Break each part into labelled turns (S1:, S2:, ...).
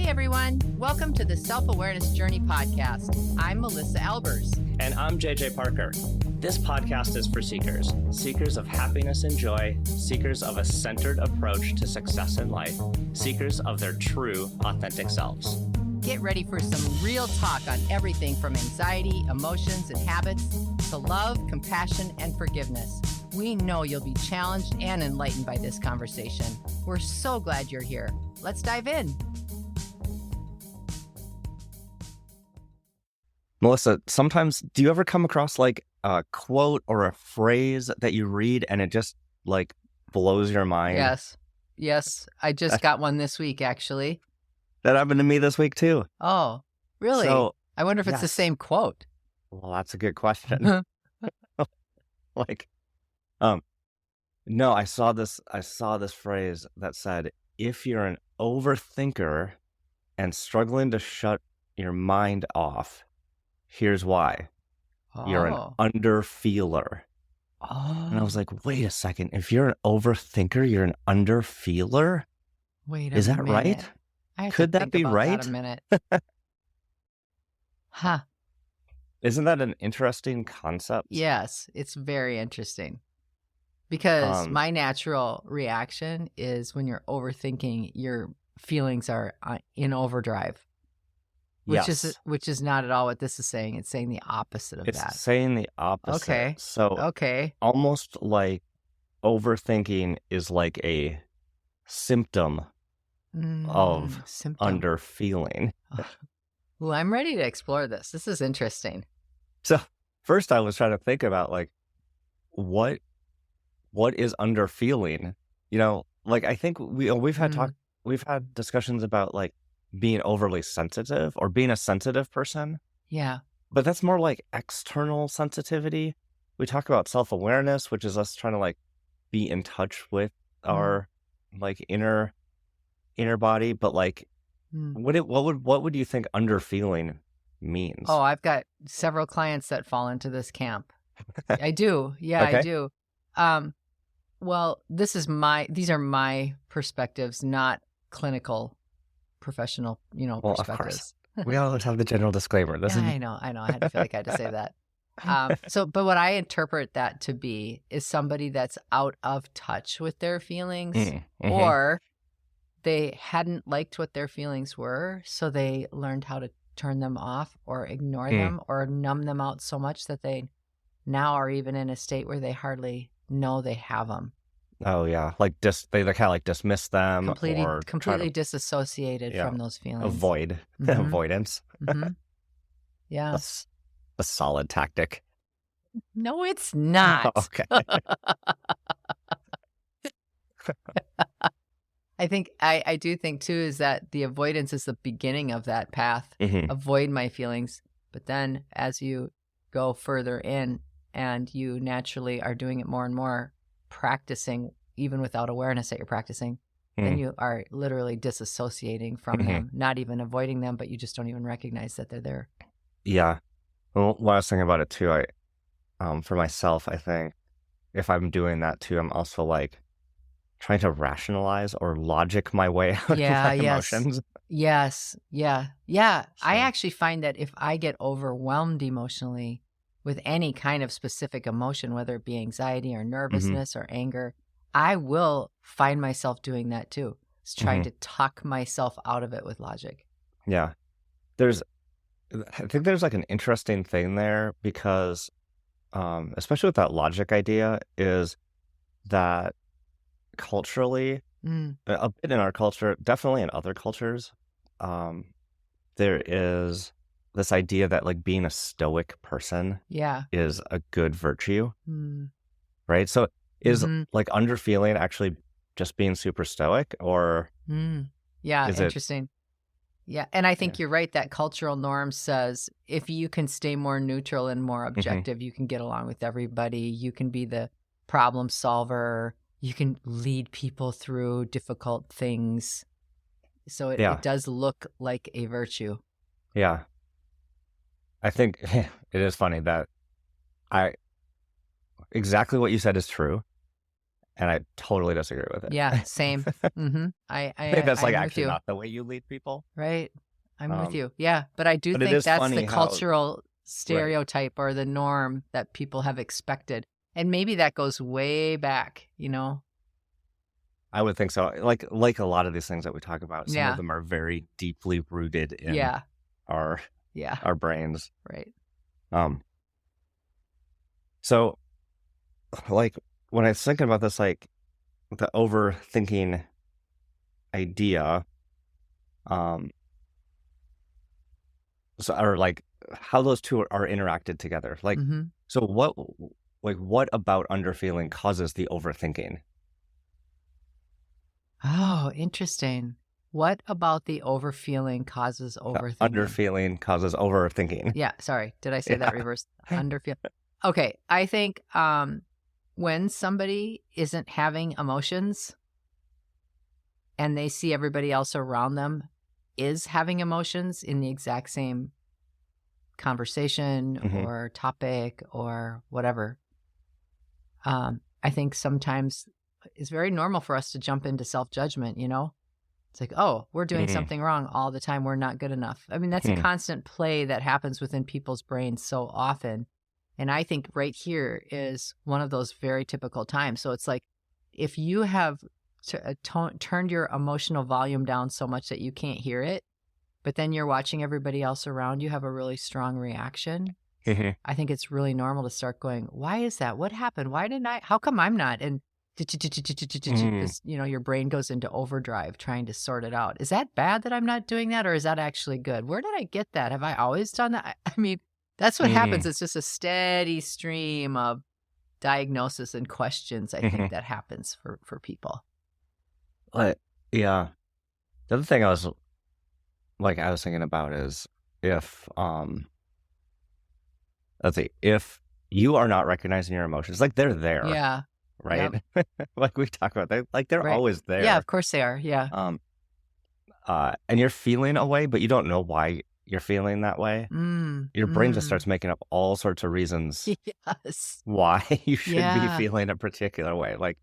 S1: everyone. Welcome to the Self-Awareness Journey podcast. I'm Melissa Albers.
S2: And I'm JJ Parker. This podcast is for seekers, seekers of happiness and joy, seekers of a centered approach to success in life, seekers of their true, authentic selves.
S1: Get ready for some real talk on everything from anxiety, emotions, and habits to love, compassion, and forgiveness. We know you'll be challenged and enlightened by this conversation. We're so glad you're here. Let's dive in.
S2: Melissa, sometimes do you ever come across like a quote or a phrase that you read and it just like blows your mind?
S1: Yes. I just got one this week, actually.
S2: That happened to me this week too.
S1: Oh, really?
S2: So,
S1: I wonder if it's the same quote.
S2: Well, that's a good question. No, I saw this phrase that said, if you're an overthinker and struggling to shut your mind off, here's why. You're an underfeeler. And I was like, wait a second. If you're an overthinker, you're an underfeeler?
S1: Wait a minute.
S2: Is that right? Could that be right?
S1: That a minute. Huh.
S2: Isn't that an interesting concept?
S1: Yes, it's very interesting. Because my natural reaction is when you're overthinking, your feelings are in overdrive. Which is not at all what this is saying. It's saying the opposite of that.
S2: It's saying the opposite.
S1: Okay.
S2: So almost like overthinking is like a symptom of underfeeling.
S1: Well, I'm ready to explore this. This is interesting.
S2: So first I was trying to think about like what is underfeeling? You know, like I think we've had discussions about like being overly sensitive or being a sensitive person.
S1: Yeah.
S2: But that's more like external sensitivity. We talk about self-awareness, which is us trying to like be in touch with our like inner body. But like, what would you think underfeeling means?
S1: Oh, I've got several clients that fall into this camp. I do. Yeah, okay. I do. Well, these are my perspectives, not clinical professional, perspectives.
S2: Of course. We always have the general disclaimer.
S1: I know. I had to feel like I had to say that. But what I interpret that to be is somebody that's out of touch with their feelings, or they hadn't liked what their feelings were, so they learned how to turn them off or ignore them or numb them out so much that they now are even in a state where they hardly know they have them.
S2: Oh yeah, like they kind of like dismiss them,
S1: completely disassociated from those feelings.
S2: Avoidance.
S1: Yeah,
S2: that's a solid tactic.
S1: No, it's not.
S2: Okay.
S1: I do think too is that the avoidance is the beginning of that path. Avoid my feelings, but then as you go further in and you naturally are doing it more and more, practicing even without awareness that you're practicing, then you are literally disassociating from them, not even avoiding them, but you just don't even recognize that they're there.
S2: Yeah. Well, when I was thinking about it too, for myself, I think if I'm doing that too, I'm also like trying to rationalize or logic my way out of my emotions.
S1: Yes. Yeah. So. I actually find that if I get overwhelmed emotionally with any kind of specific emotion, whether it be anxiety or nervousness or anger, I will find myself doing that too. It's trying to talk myself out of it with logic.
S2: Yeah. I think there's like an interesting thing there because, especially with that logic idea, is that culturally, a bit in our culture, definitely in other cultures, there is this idea that like being a stoic person is a good virtue, right? So is like underfeeling actually just being super stoic or?
S1: Yeah, interesting. Yeah, and I think you're right that cultural norm says if you can stay more neutral and more objective, you can get along with everybody. You can be the problem solver. You can lead people through difficult things. So it does look like a virtue.
S2: Yeah. I think it is funny that exactly what you said is true. and I totally disagree with it.
S1: Yeah, same.
S2: I think that's like
S1: I'm with
S2: actually
S1: you.
S2: not the way you lead people.
S1: Right. I'm with you. Yeah, but I do
S2: But it
S1: think
S2: is
S1: that's
S2: funny
S1: the
S2: how
S1: cultural stereotype or the norm that people have expected. And maybe that goes way back,
S2: I would think so. Like a lot of these things that we talk about, some
S1: Yeah.
S2: of them are very deeply rooted in
S1: Yeah.
S2: our brains.
S1: Right.
S2: So like when I was thinking about this, like the overthinking idea, so or like how those two are interacted together. Like, so what about underfeeling causes the overthinking?
S1: Oh, interesting. What about the overfeeling causes overthinking?
S2: Underfeeling causes overthinking.
S1: Yeah, sorry. Did I say that reverse? Underfeel. Okay, I think when somebody isn't having emotions and they see everybody else around them is having emotions in the exact same conversation or topic or whatever, I think sometimes it's very normal for us to jump into self-judgment, It's like, oh, we're doing something wrong all the time. We're not good enough. I mean, that's a constant play that happens within people's brains so often. And I think right here is one of those very typical times. So it's like if you have turned your emotional volume down so much that you can't hear it, but then you're watching everybody else around you have a really strong reaction, I think it's really normal to start going, why is that? What happened? How come I'm not? And your brain goes into overdrive trying to sort it out. Is that bad that I'm not doing that? Or is that actually good? Where did I get that? Have I always done that? I mean, that's what happens. It's just a steady stream of diagnosis and questions. I think that happens for people.
S2: Yeah. The other thing I was thinking about is if you are not recognizing your emotions, like they're there.
S1: Yeah.
S2: Right. Yep. Like we talk about, they're
S1: right.
S2: always there.
S1: Yeah, of course they are. Yeah.
S2: And you're feeling a way, but you don't know why you're feeling that way. Your brain just starts making up all sorts of reasons why you should be feeling a particular way. Like,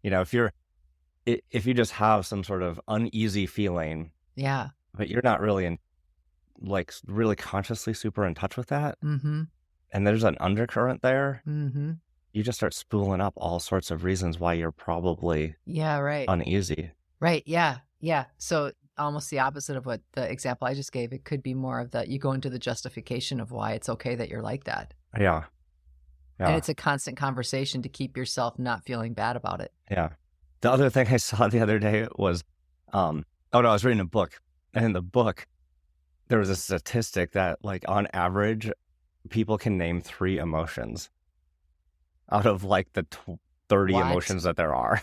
S2: if you just have some sort of uneasy feeling, but you're not really really consciously super in touch with that, and there's an undercurrent there, you just start spooling up all sorts of reasons why you're probably uneasy.
S1: Right. Yeah. Yeah. So almost the opposite of what the example I just gave. It could be more of that you go into the justification of why it's okay that you're like that.
S2: Yeah.
S1: And it's a constant conversation to keep yourself not feeling bad about it.
S2: Yeah. The other thing I saw the other day was, I was reading a book, and in the book, there was a statistic that like on average, people can name 3 emotions out of like the 30 emotions that there are.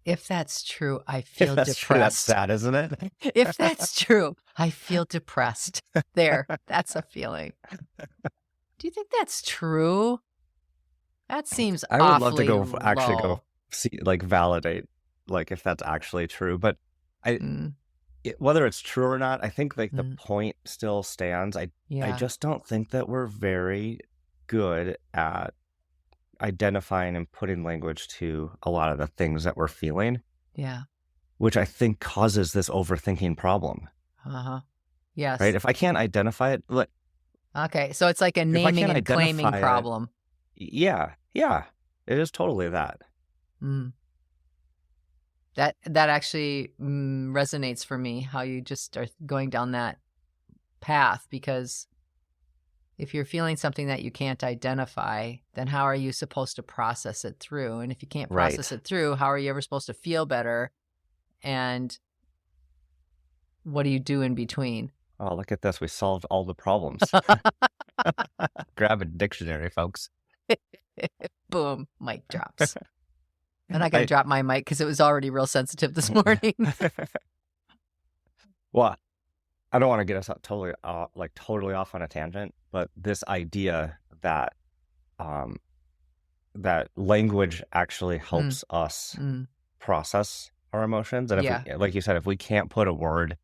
S1: If that's true, I feel depressed.
S2: True, that's sad, isn't it?
S1: If that's true, I feel depressed. There, that's a feeling. Do you think that's true? That seems awfully
S2: I would love to
S1: low.
S2: go see, like validate, like if that's actually true. But whether it's true or not, I think like the point still stands. I just don't think that we're very good at identifying and putting language to a lot of the things that we're feeling.
S1: Yeah.
S2: Which I think causes this overthinking problem.
S1: Yes.
S2: Right? If I can't identify it,
S1: okay, so it's like a naming and claiming problem.
S2: Yeah. It is totally that.
S1: That actually resonates for me, how you just are going down that path, because if you're feeling something that you can't identify, then how are you supposed to process it through? And if you can't process it through, how are you ever supposed to feel better? And what do you do in between?
S2: Oh, look at this. We solved all the problems. Grab a dictionary, folks.
S1: Boom, mic drops. I'm not going to drop my mic because it was already real sensitive this morning.
S2: Well, I don't want to get us totally off on a tangent, but this idea that that language actually helps us process our emotions, and if we, like you said, if we can't put a word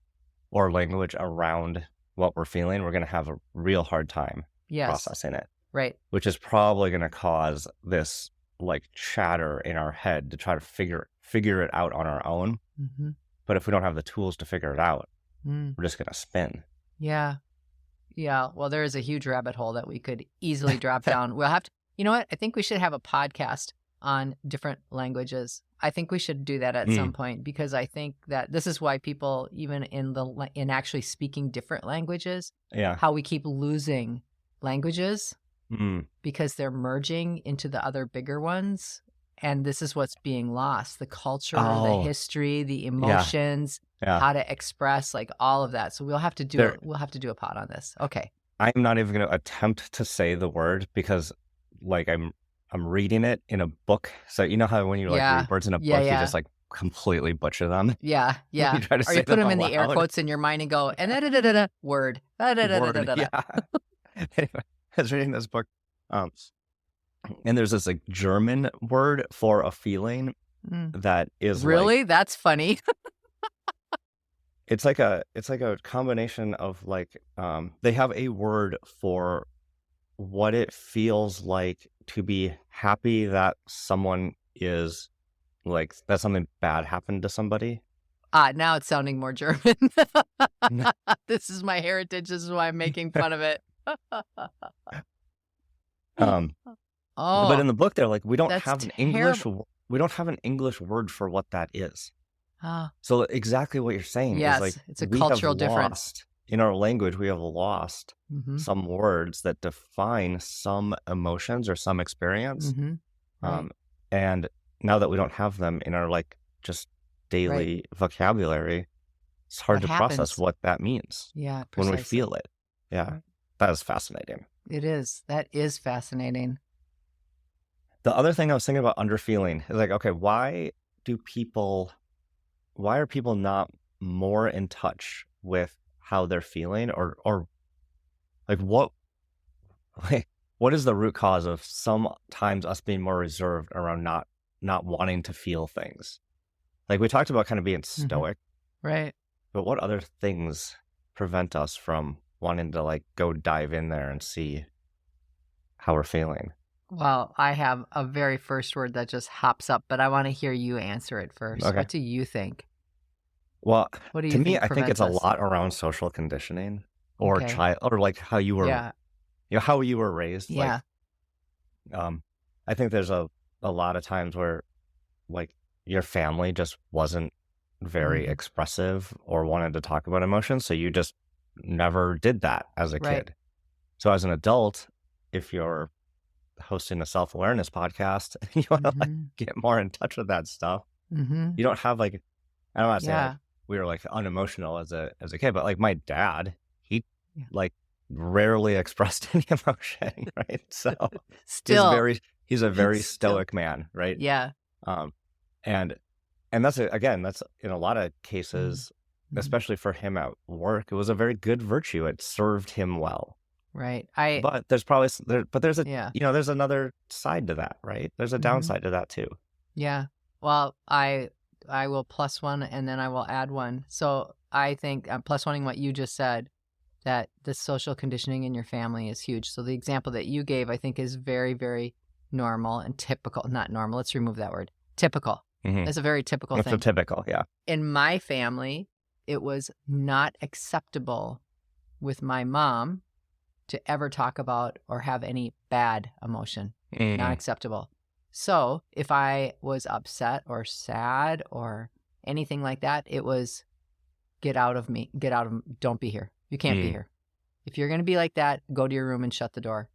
S2: or language around what we're feeling, we're going to have a real hard time processing it.
S1: Right.
S2: which is probably going to cause this like chatter in our head to try to figure it out on our own.
S1: Mm-hmm.
S2: But if we don't have the tools to figure it out,
S1: Mm.
S2: we're just going to spin.
S1: Yeah. Yeah. Well, there is a huge rabbit hole that we could easily drop down. We'll have to, you know what? I think we should have a podcast on different languages. I think we should do that at some point, because I think that this is why people, even in actually speaking different languages,
S2: Yeah.
S1: how we keep losing languages
S2: Mm.
S1: because they're merging into the other bigger ones. And this is what's being lost: the culture, the
S2: Oh,
S1: history, the
S2: yeah.
S1: emotions,
S2: Yeah.
S1: how to express, like all of that. So we'll have to do a pod on this. Okay.
S2: I'm not even going to attempt to say the word because like I'm reading it in a book. So you know how when you like
S1: Yeah.
S2: read words in a
S1: Yeah,
S2: book, you
S1: yeah.
S2: just like completely butcher them.
S1: Yeah.
S2: When
S1: Yeah.
S2: you try to
S1: Or
S2: say
S1: you put
S2: them
S1: them in
S2: out
S1: the air
S2: loud.
S1: quotes in your mind and go, and da-da-da-da-da, word.
S2: Word.
S1: Da-da-da-da-da-da.
S2: Yeah. Anyway, I was reading this book. And there's this like German word for a feeling
S1: Mm.
S2: that is like
S1: Really? That's funny.
S2: it's like a combination of like they have a word for what it feels like to be happy that someone is like that something bad happened to somebody.
S1: Now it's sounding more German. This is my heritage. This is why I'm making fun of it.
S2: But
S1: Oh,
S2: in the book they're like we don't
S1: that's
S2: have an
S1: terrible.
S2: English word for what that is.
S1: Ah,
S2: So exactly what you're saying is
S1: yes,
S2: like
S1: it's a
S2: we have
S1: cultural difference.
S2: lost in our language, we have lost
S1: Mm-hmm.
S2: some words that define some emotions or some experience.
S1: Mm-hmm. Right.
S2: And now that we don't have them in our like just daily vocabulary, it's hard
S1: What
S2: to process
S1: happens?
S2: what that means
S1: Yeah,
S2: when we
S1: precisely.
S2: feel it. Yeah,
S1: Right.
S2: that is fascinating.
S1: It is. That is fascinating.
S2: The other thing I was thinking about underfeeling is like, okay, why are people not more in touch with how they're feeling, or like what is the root cause of sometimes us being more reserved around not wanting to feel things? Like we talked about kind of being stoic,
S1: Right.
S2: but what other things prevent us from wanting to like go dive in there and see how we're feeling?
S1: Well, I have a very first word that just hops up, but I want to hear you answer it first.
S2: Okay.
S1: What do you think?
S2: Well,
S1: What do you
S2: to me,
S1: think
S2: I think it's a
S1: prevents us?
S2: lot around social conditioning or
S1: Okay.
S2: or like how you were,
S1: Yeah.
S2: how you were raised.
S1: Yeah.
S2: Like, I think there's a lot of times where like your family just wasn't very
S1: Mhm.
S2: expressive or wanted to talk about emotions. So you just never did that as a
S1: Right.
S2: kid. So as an adult, if you're hosting a self-awareness podcast and you want to like
S1: Mhm.
S2: get more in touch with that stuff,
S1: Mhm.
S2: you don't have like, I don't want to say like
S1: Yeah.
S2: we were like unemotional as a kid, but like my dad, he
S1: Yeah.
S2: like rarely expressed any emotion, right? So
S1: Still.
S2: he's a very
S1: Still.
S2: stoic man, right?
S1: Yeah.
S2: And that's again, that's in a lot of cases,
S1: Mhm.
S2: especially for him at work, it was a very good virtue. It served him well.
S1: Right.
S2: But there's probably there's a
S1: Yeah.
S2: there's another side to that, right? There's a
S1: Mhm.
S2: downside to that too.
S1: Yeah. Well, I will plus one and then I will add one. So I think I'm plus oneing what you just said, that the social conditioning in your family is huge. So the example that you gave, I think, is very, very normal and typical. Not normal. Let's remove that word. Typical.
S2: Mhm.
S1: It's a very typical
S2: That's a
S1: thing.
S2: typical, yeah.
S1: In my family, it was not acceptable with my mom to ever talk about or have any bad emotion. Not acceptable. So if I was upset or sad or anything like that, it was get out of me, don't be here. You can't be here. If you're going to be like that, go to your room and shut the door.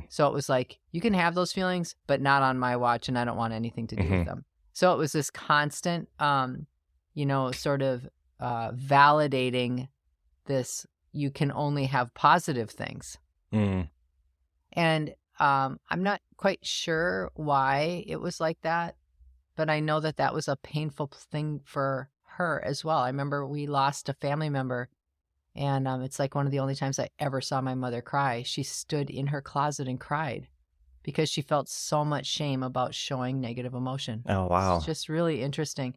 S1: So it was like, you can have those feelings, but not on my watch, and I don't want anything to do with them. So it was this constant, sort of validating this, you can only have positive things. And I'm not quite sure why it was like that, but I know that that was a painful thing for her as well. I remember we lost a family member, and it's like one of the only times I ever saw my mother cry. She stood in her closet and cried because she felt so much shame about showing negative emotion.
S2: Oh, wow.
S1: It's just really interesting.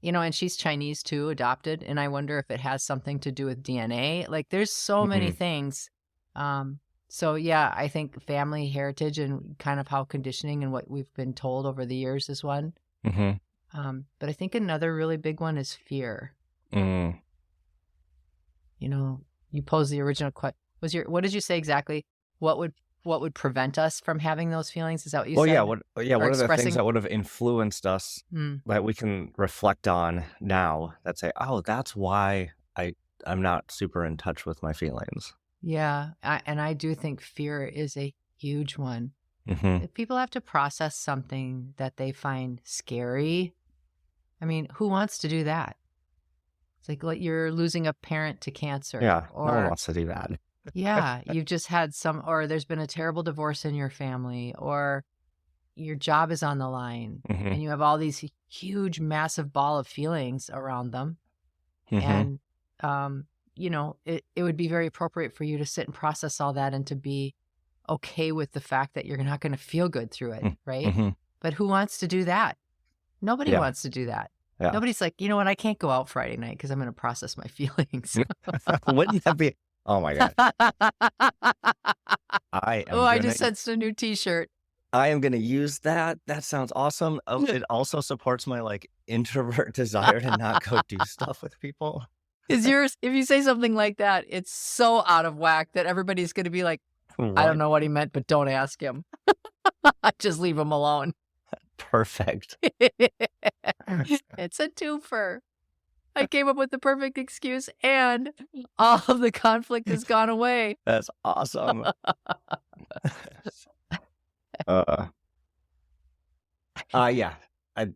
S1: And she's Chinese too, adopted, and I wonder if it has something to do with DNA. Like there's so many things. So yeah, I think family heritage and kind of how conditioning and what we've been told over the years is one.
S2: Mm-hmm.
S1: But I think another really big one is fear.
S2: Mm.
S1: You know, you posed the original question. What did you say exactly? What would prevent us from having those feelings? Is that what you
S2: Well,
S1: said?
S2: yeah.
S1: Or
S2: What are the things
S1: expressing?
S2: that would have influenced us
S1: Mm,
S2: that we can reflect on now that say, oh, that's why I'm not super in touch with my feelings.
S1: yeah, and I do think fear is a huge one.
S2: Mm-hmm.
S1: If people have to process something that they find scary, I mean, who wants to do that? It's like you're losing a parent to cancer,
S2: Yeah, no one
S1: or
S2: wants to do that.
S1: yeah, you've just had or there's been a terrible divorce in your family, or your job is on the line,
S2: Mm-hmm.
S1: and you have all these huge, massive ball of feelings around them.
S2: Mm-hmm.
S1: And, it would be very appropriate for you to sit and process all that and to be okay with the fact that you're not going to feel good through it, right?
S2: Mm-hmm.
S1: But who wants to do that? Nobody
S2: Yeah,
S1: wants to do that.
S2: yeah.
S1: Nobody's like, you know what? I can't go out Friday night because I'm going to process my feelings.
S2: Wouldn't that be? Oh my God.
S1: Oh, I just sensed a new T-shirt.
S2: I am gonna use that. That sounds awesome. Oh, it also supports my like introvert desire to not go do stuff with people.
S1: Is yours? If you say something like that, it's so out of whack that everybody's going to be like, I
S2: What?
S1: don't know what he meant, but don't ask him. Just leave him alone.
S2: Perfect.
S1: It's a twofer. I came up with the perfect excuse, and all of the conflict has gone away.
S2: That's awesome. uh, yeah.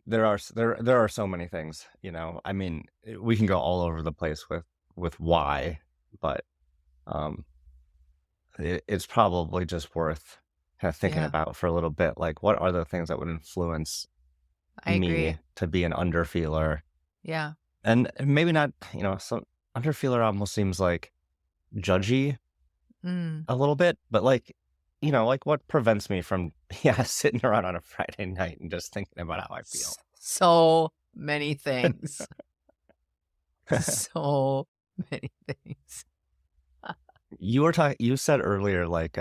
S2: There are so many things, I mean, we can go all over the place with why, but it's probably just worth kind of thinking
S1: Yeah,
S2: about for a little bit. Like, what are the things that would influence
S1: I agree.
S2: me to be an underfeeler?
S1: Yeah.
S2: And maybe not, some underfeeler almost seems like judgy
S1: Mm.
S2: a little bit, but like, like what prevents me from, sitting around on a Friday night and just thinking about how I feel.
S1: So many things. So many things.
S2: You said earlier, like,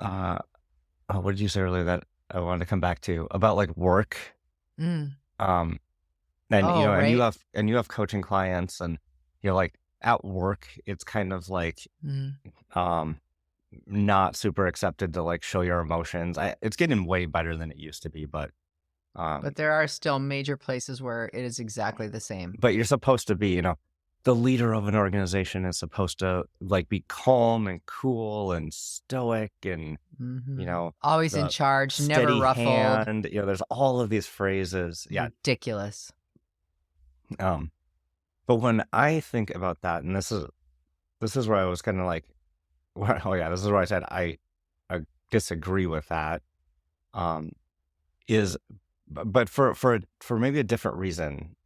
S2: what did you say earlier that I wanted to come back to about like work?
S1: Mm.
S2: Um, and,
S1: Oh,
S2: and
S1: right.
S2: you have coaching clients and, like at work, it's kind of like,
S1: Mm.
S2: um, not super accepted to like show your emotions. It's getting way better than it used to be, but
S1: there are still major places where it is exactly the same.
S2: but you're supposed to be, the leader of an organization is supposed to like be calm and cool and stoic and,
S1: Always in
S2: the
S1: charge, never
S2: steady
S1: ruffled.
S2: hand, there's all of these phrases. Yeah.
S1: Ridiculous.
S2: But when I think about that, and this is where I was kind of like, this is where I said I disagree with that. Is but for maybe a different reason.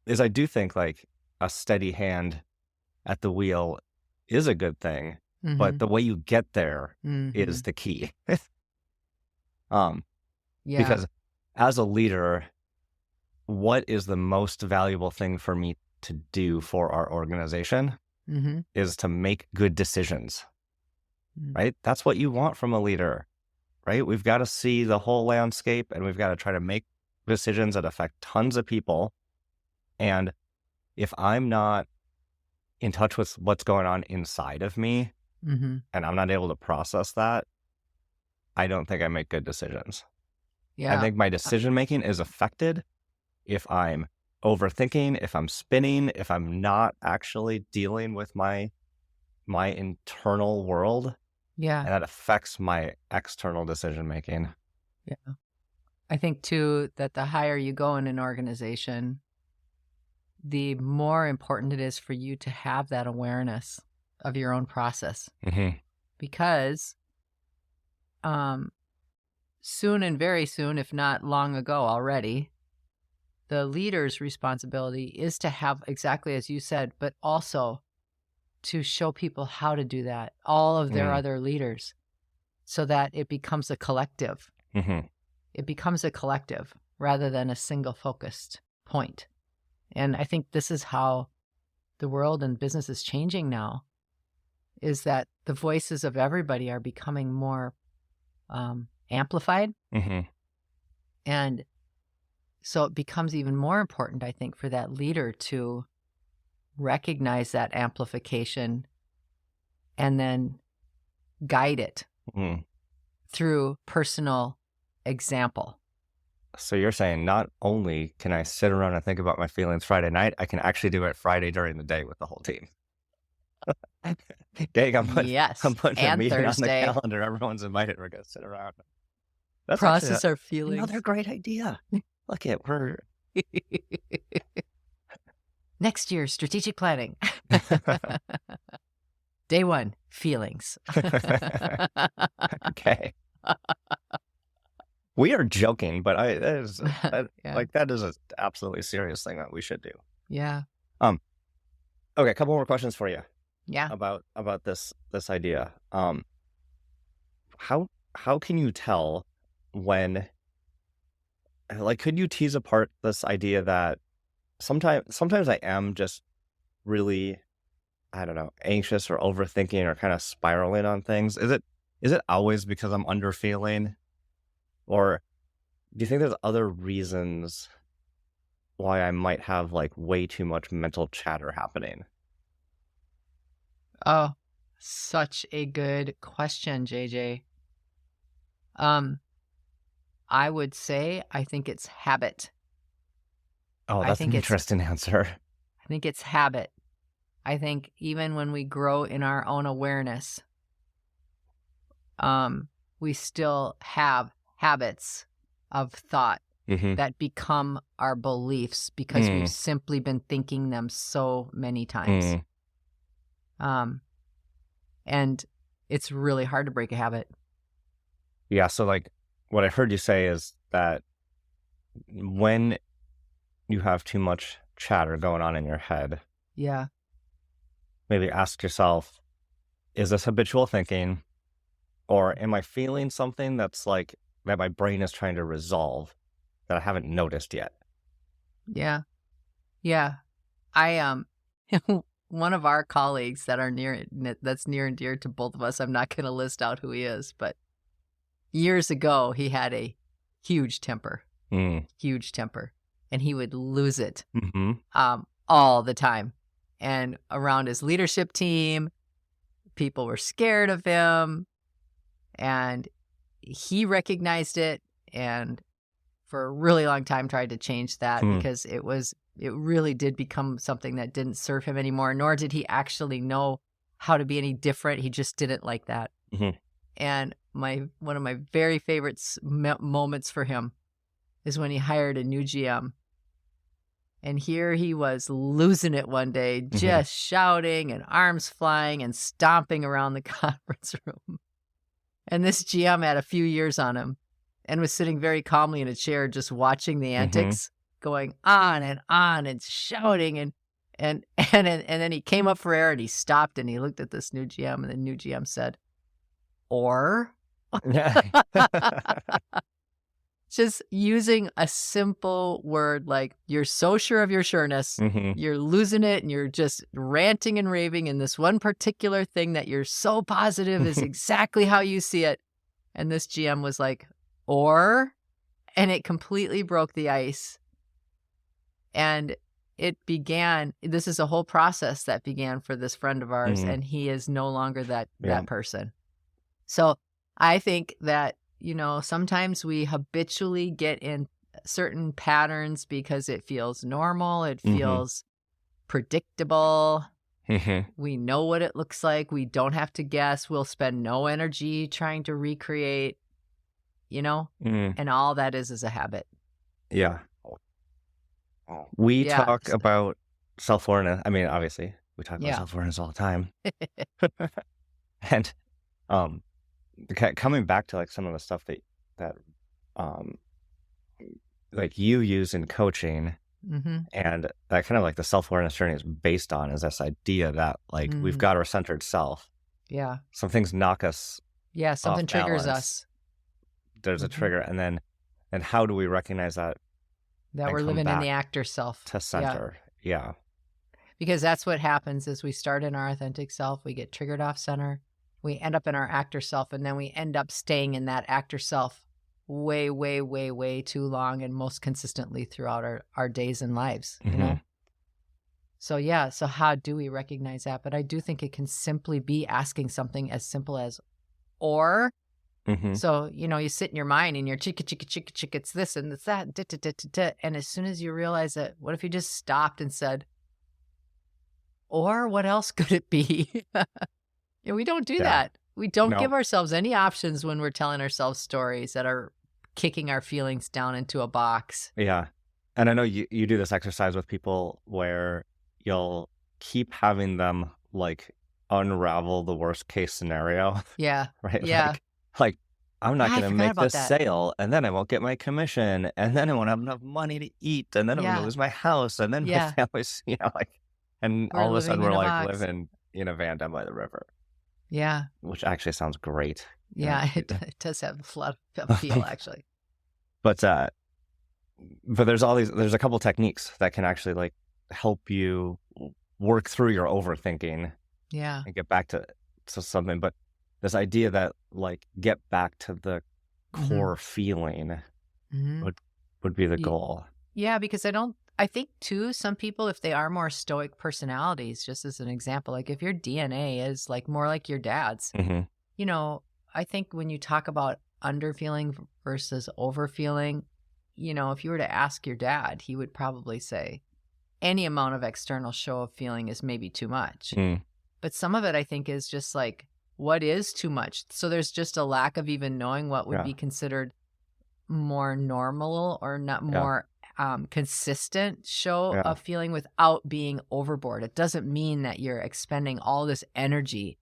S2: Is I do think like a steady hand at the wheel is a good thing, but the way you get there is the key.
S1: Yeah.
S2: Because as a leader, what is the most valuable thing for me to do for our organization is to make good decisions, right? That's what you want from a leader, right? We've got to see the whole landscape and we've got to try to make decisions that affect tons of people. And if I'm not in touch with what's going on inside of me and I'm not able to process that, I don't think I make good decisions.
S1: Yeah.
S2: I think my decision making is affected if I'm overthinking, if I'm spinning, if I'm not actually dealing with my internal world.
S1: Yeah.
S2: And that affects my external decision making.
S1: Yeah. I think too that the higher you go in an organization, the more important it is for you to have that awareness of your own process. Because soon and very soon, if not long ago already, the leader's responsibility is to have exactly as you said, but also to show people how to do that, all of their other leaders, so that it becomes a collective. It becomes a collective rather than a single focused point. And I think this is how the world and business is changing now, is that the voices of everybody are becoming more amplified.
S2: Mm-hmm.
S1: And so it becomes even more important, I think, for that leader to recognize that amplification and then guide it through personal example.
S2: So you're saying not only can I sit around and think about my feelings Friday night, I can actually do it Friday during the day with the whole team. Dang, I'm putting a
S1: and
S2: meeting
S1: Thursday.
S2: on the calendar. Everyone's invited. We're going to sit around. That's
S1: Process our feelings.
S2: Another great idea. Look at we're
S1: next year, strategic planning. Day 1, feelings.
S2: Okay. We are joking, but that is an absolutely serious thing that we should do.
S1: Yeah.
S2: Okay, a couple more questions for you.
S1: Yeah.
S2: About this idea. How can you tell when, like, could you tease apart this idea that sometimes I am just really, I don't know, anxious or overthinking or kind of spiraling on things? Is it always because I'm underfeeling? Or do you think there's other reasons why I might have like way too much mental chatter happening?
S1: Oh, such a good question, JJ. I would say I think it's habit.
S2: Oh, that's an interesting answer.
S1: I think it's habit. I think even when we grow in our own awareness, we still have habits of thought that become our beliefs because we've simply been thinking them so many times. And it's really hard to break a habit.
S2: Yeah, so like what I heard you say is that when you have too much chatter going on in your head, maybe ask yourself, is this habitual thinking? Or am I feeling something that's like that my brain is trying to resolve that I haven't noticed yet?
S1: Yeah. I one of our colleagues that's near and dear to both of us, I'm not going to list out who he is, but years ago he had a huge temper, and he would lose it all the time. And around his leadership team, people were scared of him, and he recognized it, and for a really long time tried to change that because it really did become something that didn't serve him anymore, nor did he actually know how to be any different. He just didn't like that. And one of my very favorite moments for him is when he hired a new GM. And here he was losing it one day, just shouting and arms flying and stomping around the conference room. And this GM had a few years on him and was sitting very calmly in a chair just watching the antics going on and shouting. And then he came up for air and he stopped and he looked at this new GM, and the new GM said, "Or?" Just using a simple word like, you're so sure of your sureness, you're losing it, and you're just ranting and raving in this one particular thing that you're so positive is exactly how you see it. And this GM was like, "Or?" And it completely broke the ice. And this is a whole process that began for this friend of ours, and he is no longer that person. So I think that, sometimes we habitually get in certain patterns because it feels normal. It feels predictable. We know what it looks like. We don't have to guess. We'll spend no energy trying to recreate, and all that is a habit.
S2: Yeah. We talk about self-awareness. I mean, obviously, we talk about self-awareness all the time. And coming back to like some of the stuff that like you use in coaching, and that kind of like the self-awareness journey is based on is this idea that like we've got our centered self. Yeah. Some things knock us.
S1: Yeah, something triggers us.
S2: There's a trigger, and how do we recognize that
S1: we're living in the actor self
S2: to center? Yeah.
S1: Because that's what happens is we start in our authentic self, we get triggered off center, we end up in our actor self, and then we end up staying in that actor self way, way, way, way too long and most consistently throughout our days and lives, you know? So yeah, so how do we recognize that? But I do think it can simply be asking something as simple as, or. So, you know, you sit in your mind and you're chicka, chicka, chicka, chicka, it's this and it's that, da, da, da, da, da. And as soon as you realize that, what if you just stopped and said, or what else could it be? Yeah, we don't do that. We don't give ourselves any options when we're telling ourselves stories that are kicking our feelings down into a box.
S2: Yeah. And I know you do this exercise with people where you'll keep having them like unravel the worst case scenario.
S1: Yeah.
S2: Right?
S1: Yeah.
S2: Like I'm not
S1: I
S2: going to
S1: forgot
S2: make
S1: about
S2: this
S1: that.
S2: sale, and then I won't get my commission, and then I won't have enough money to eat, and then I'm going
S1: Yeah.
S2: to lose my house, and then my
S1: Yeah.
S2: family's, you know, like, and
S1: We're
S2: all of a sudden
S1: living
S2: we're
S1: in a
S2: like
S1: box.
S2: living in a van down by the river,
S1: Yeah.
S2: which actually sounds great.
S1: Yeah. It does have a lot of feel, actually.
S2: But there's a couple techniques that can actually like help you work through your overthinking
S1: Yeah.
S2: and get back to something. But this idea that like get back to the core feeling would be the goal.
S1: Yeah, because I think too, some people, if they are more stoic personalities, just as an example, like if your DNA is like more like your dad's, you know, I think when you talk about underfeeling versus overfeeling, you know, if you were to ask your dad, he would probably say any amount of external show of feeling is maybe too much. But some of it, I think, is just like, what is too much? So there's just a lack of even knowing what would be considered more normal or not more consistent show of feeling without being overboard. It doesn't mean that you're expending all this energy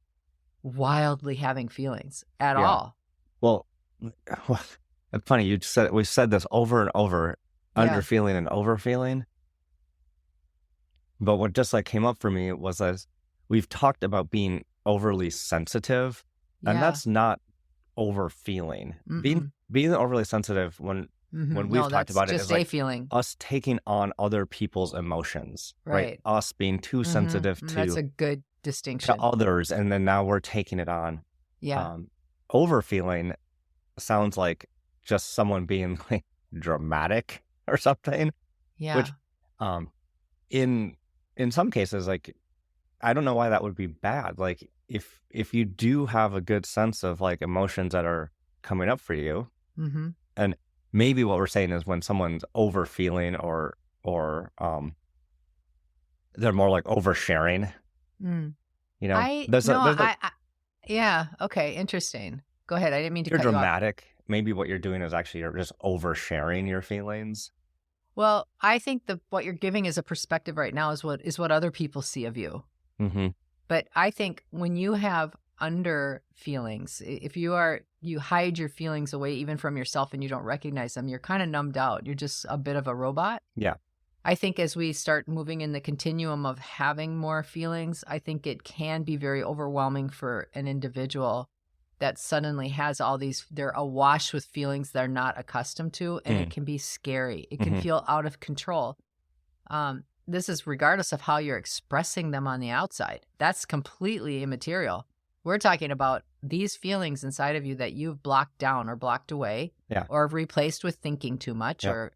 S1: wildly having feelings at all.
S2: Well, it's funny. We said this over and over, underfeeling and overfeeling. But what just like came up for me was as we've talked about being overly sensitive, and that's not overfeeling. Being overly sensitive when we've talked about it is like
S1: feeling.
S2: Us taking on other people's emotions, right? Us being too sensitive to
S1: that's a good distinction
S2: to others, and then now we're taking it on. Overfeeling sounds like just someone being like dramatic or something. Which in some cases, like I don't know why that would be bad. Like if you do have a good sense of like emotions that are coming up for you, and maybe what we're saying is when someone's overfeeling or they're more like oversharing. You know,
S1: yeah. Okay. Interesting. Go ahead. I didn't mean to
S2: cut you off. You're dramatic. Maybe what you're doing is actually you're just oversharing your feelings.
S1: Well, I think what you're giving as a perspective right now is what other people see of you. But I think when you have under feelings, if you hide your feelings away even from yourself and you don't recognize them, you're kind of numbed out. You're just a bit of a robot.
S2: Yeah.
S1: I think as we start moving in the continuum of having more feelings, I think it can be very overwhelming for an individual that suddenly has all these, they're awash with feelings they're not accustomed to, and it can be scary. It can feel out of control. This is regardless of how you're expressing them on the outside. That's completely immaterial. We're talking about these feelings inside of you that you've blocked down or blocked away or replaced with thinking too much. Or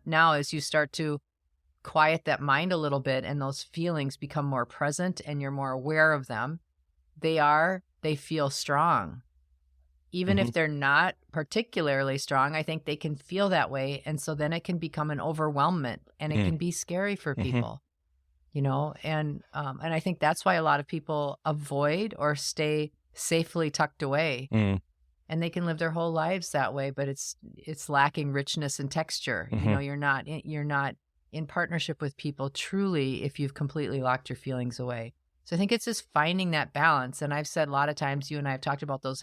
S1: now as you start to quiet that mind a little bit and those feelings become more present and you're more aware of them, they feel strong. Even if they're not particularly strong, I think they can feel that way. And so then it can become an overwhelmment and it can be scary for people, you know? And I think that's why a lot of people avoid or stay safely tucked away and they can live their whole lives that way, but it's lacking richness and texture. You know, you're not in partnership with people truly if you've completely locked your feelings away. So I think it's just finding that balance. And I've said a lot of times, you and I have talked about those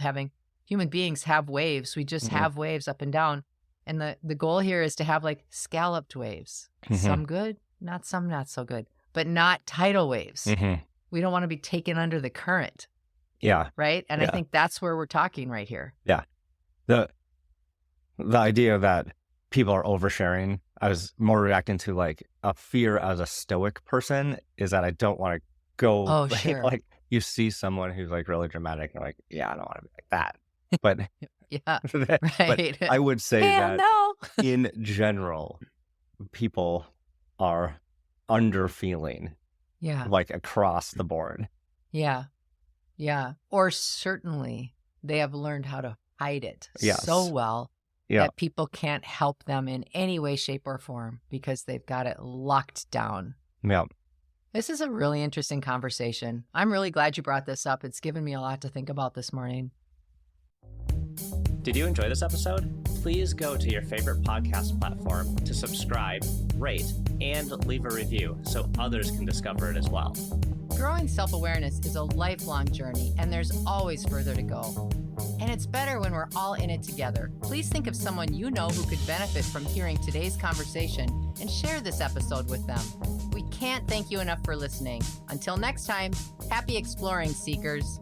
S1: human beings have waves. We just have waves up and down. And the goal here is to have like scalloped waves. Some good, some not so good, but not tidal waves. We don't want to be taken under the current.
S2: Yeah.
S1: Right. And I think that's where we're talking right here.
S2: Yeah. The idea that people are oversharing I was more reacting to like a fear as a stoic person is that I don't want to go
S1: Oh,
S2: like,
S1: sure.
S2: like you see someone who's like really dramatic and like, yeah, I don't want to be like that. But
S1: Yeah,
S2: but
S1: right.
S2: I would say
S1: Hell
S2: that
S1: no.
S2: in general, people are under feeling
S1: Yeah,
S2: like across the board.
S1: yeah, yeah. Or certainly they have learned how to hide it so
S2: Yes.
S1: well
S2: Yeah.
S1: that people can't help them in any way, shape, or form because they've got it locked down.
S2: Yeah.
S1: This is a really interesting conversation. I'm really glad you brought this up. It's given me a lot to think about this morning.
S3: Did you enjoy this episode? Please go to your favorite podcast platform to subscribe, rate, and leave a review so others can discover it as well.
S1: Growing self-awareness is a lifelong journey, and there's always further to go. And it's better when we're all in it together. Please think of someone you know who could benefit from hearing today's conversation and share this episode with them. We can't thank you enough for listening. Until next time, happy exploring, seekers.